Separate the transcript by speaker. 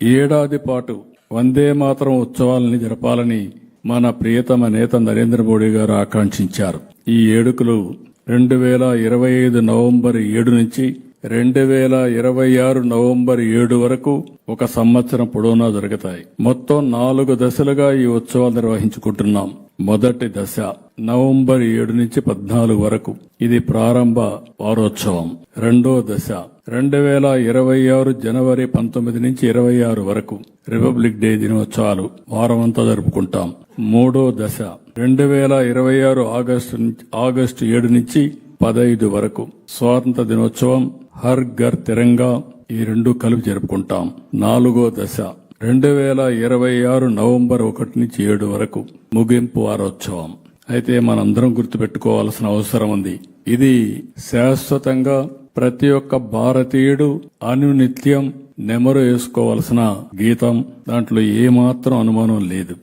Speaker 1: ఈ ఏడాది పాటు వందే మాతరం ఉత్సవాలని జరపాలని మన ప్రియతమ నేత నరేంద్ర మోడీ గారు ఆకాంక్షించారు. ఈ వేడుకలు 2025 నవంబర్ 7 నుంచి 2026 నవంబర్ 7 వరకు ఒక సంవత్సరం పొడవునా జరుగుతాయి. మొత్తం 4 దశలుగా ఈ ఉత్సవాలు నిర్వహించుకుంటున్నాం. మొదటి దశ నవంబర్ 7 నుంచి 14 వరకు, ఇది ప్రారంభ వారోత్సవం. రెండో దశ 2026 జనవరి 19 నుంచి 26 వరకు రిపబ్లిక్ డే దినోత్సవాలు వారమంతా జరుపుకుంటాం. మూడో దశ 2026 ఆగస్టు 7 నుంచి 15 వరకు స్వాతంత్ర దినోత్సవం, హర్ ఘర్ తిరంగా, ఈ రెండు కలిపి జరుపుకుంటాం. నాలుగో దశ 2026 నవంబర్ 1 నుంచి 7 వరకు ముగింపు వారోత్సవం. అయితే మనందరం గుర్తుపెట్టుకోవాల్సిన అవసరం ఉంది. ఇది శాశ్వతంగా ప్రతి ఒక్క భారతీయుడు అనునిత్యం నెమరు వేసుకోవాల్సిన గీతం. దాంట్లో ఏమాత్రం అనుమానం లేదు.